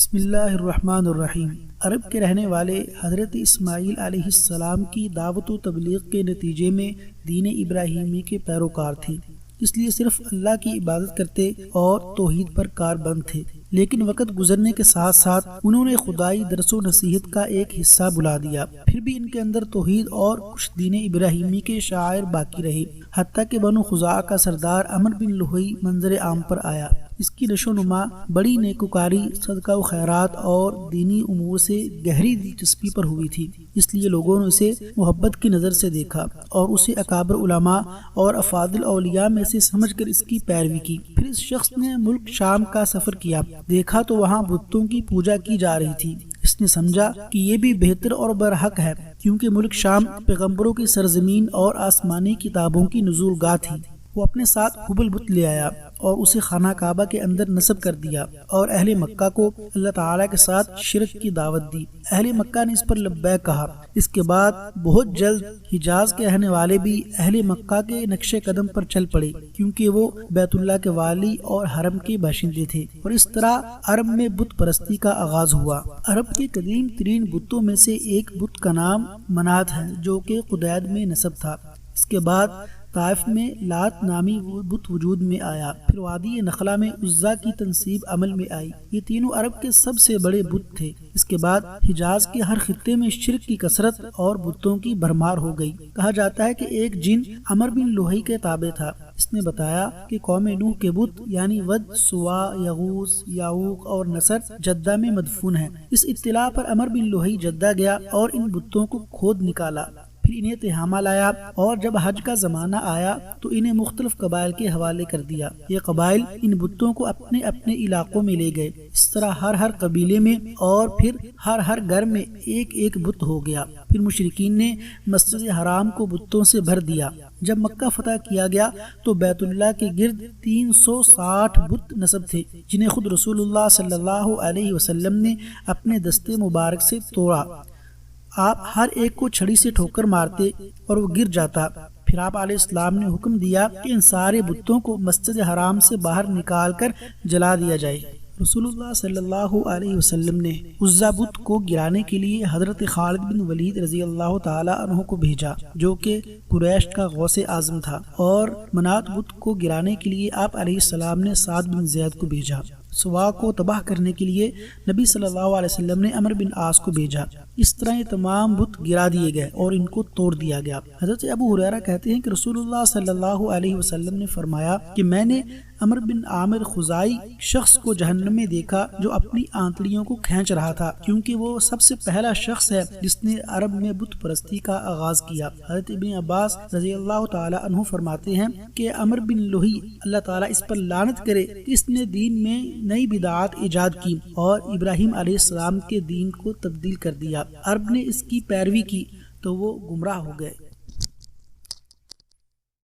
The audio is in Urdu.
بسم اللہ الرحمن الرحیم۔ عرب کے رہنے والے حضرت اسماعیل علیہ السلام کی دعوت و تبلیغ کے نتیجے میں دین ابراہیمی کے پیروکار تھے، اس لیے صرف اللہ کی عبادت کرتے اور توحید پر کاربند تھے۔ لیکن وقت گزرنے کے ساتھ ساتھ انہوں نے خدائی درس و نصیحت کا ایک حصہ بلا دیا، پھر بھی ان کے اندر توحید اور کچھ دین ابراہیمی کے شعائر باقی رہے، حتیٰ کہ بنو خزاعہ کا سردار عمرو بن لحی منظر عام پر آیا۔ اس کی نشو نما بڑی نیکوکاری، صدقہ و خیرات اور دینی امور سے گہری دلچسپی پر ہوئی تھی، اس لیے لوگوں نے اسے محبت کی نظر سے دیکھا اور اسے اکابر علماء اور افاضل اولیاء میں سے سمجھ کر اس کی پیروی کی۔ پھر اس شخص نے ملک شام کا سفر کیا، دیکھا تو وہاں بتوں کی پوجا کی جا رہی تھی۔ اس نے سمجھا کہ یہ بھی بہتر اور برحق ہے، کیونکہ ملک شام پیغمبروں کی سرزمین اور آسمانی کتابوں کی نزول گاہ تھی۔ وہ اپنے ساتھ حبل بت لے آیا اور اسے خانہ کعبہ کے اندر نصب کر دیا اور اہل مکہ کو اللہ تعالیٰ کے ساتھ شرک کی دعوت دی۔ اہل مکہ نے اس پر لبیک کہا۔ اس کے بعد بہت جلد حجاز کے رہنے والے بھی اہل مکہ کے نقش قدم پر چل پڑے، کیونکہ وہ بیت اللہ کے والی اور حرم کے باشندے تھے، اور اس طرح عرب میں بت پرستی کا آغاز ہوا۔ عرب کے قدیم ترین بتوں میں سے ایک بت کا نام منات ہے، جو کہ قدید میں نسب تھا۔ اس کے بعد طائف میں لات نامی بت وجود میں آیا، پھر وادی نخلا میں عزا کی تنصیب عمل میں آئی۔ یہ تینوں عرب کے سب سے بڑے بت تھے۔ اس کے بعد حجاز کے ہر خطے میں شرک کی کثرت اور بتوں کی بھرمار ہو گئی۔ کہا جاتا ہے کہ ایک جن عمرو بن لحی کے تابع تھا، اس نے بتایا کہ قوم نوح کے بت یعنی ود، سوا، یغوث، یعوق اور نصر جدہ میں مدفون ہیں۔ اس اطلاع پر عمرو بن لحی جدہ گیا اور ان بتوں کو کھود نکالا، پھر انہیں تہامہ لایا، اور جب حج کا زمانہ آیا تو انہیں مختلف قبائل کے حوالے کر دیا۔ یہ قبائل ان بتوں کو اپنے اپنے علاقوں میں لے گئے۔ اس طرح ہر قبیلے میں اور پھر ہر گھر میں ایک ایک بت ہو گیا۔ پھر مشرکین نے مسجد حرام کو بتوں سے بھر دیا۔ جب مکہ فتح کیا گیا تو بیت اللہ کے گرد 360 بت نصب تھے، جنہیں خود رسول اللہ صلی اللہ علیہ وسلم نے اپنے دستے مبارک سے توڑا۔ آپ ہر ایک کو چھڑی سے ٹھوکر مارتے اور وہ گر جاتا۔ پھر آپ علیہ السلام نے حکم دیا کہ ان سارے بتوں کو مسجد حرام سے باہر نکال کر جلا دیا جائے۔ رسول اللہ صلی اللہ علیہ وسلم نے عزا بت کو گرانے کے لیے حضرت خالد بن ولید رضی اللہ تعالی عنہ کو بھیجا، جو کہ قریش کا غوث اعظم تھا، اور منات بت کو گرانے کے لیے آپ علیہ السلام نے سعد بن زید کو بھیجا۔ سوا کو تباہ کرنے کے لیے نبی صلی اللہ علیہ وسلم نے عمرو بن عاص کو بھیجا۔ اس طرح یہ تمام بت گرا دیے گئے اور ان کو توڑ دیا گیا۔ حضرت ابو ہریرہ کہتے ہیں کہ رسول اللہ صلی اللہ علیہ وسلم نے فرمایا کہ میں نے عمرو بن عامر خزاعی شخص کو جہنم میں دیکھا جو اپنی آنتڑیوں کو کھینچ رہا تھا، کیونکہ وہ سب سے پہلا شخص ہے جس نے عرب میں بت پرستی کا آغاز کیا۔ حضرت ابن عباس رضی اللہ تعالی عنہ فرماتے ہیں کہ عمرو بن لحی، اللہ تعالیٰ اس پر لعنت کرے، اس نے دین میں نئی بدعات ایجاد کی اور ابراہیم علیہ السلام کے دین کو تبدیل کر دیا۔ عرب نے اس کی پیروی کی تو وہ گمراہ ہو گئے۔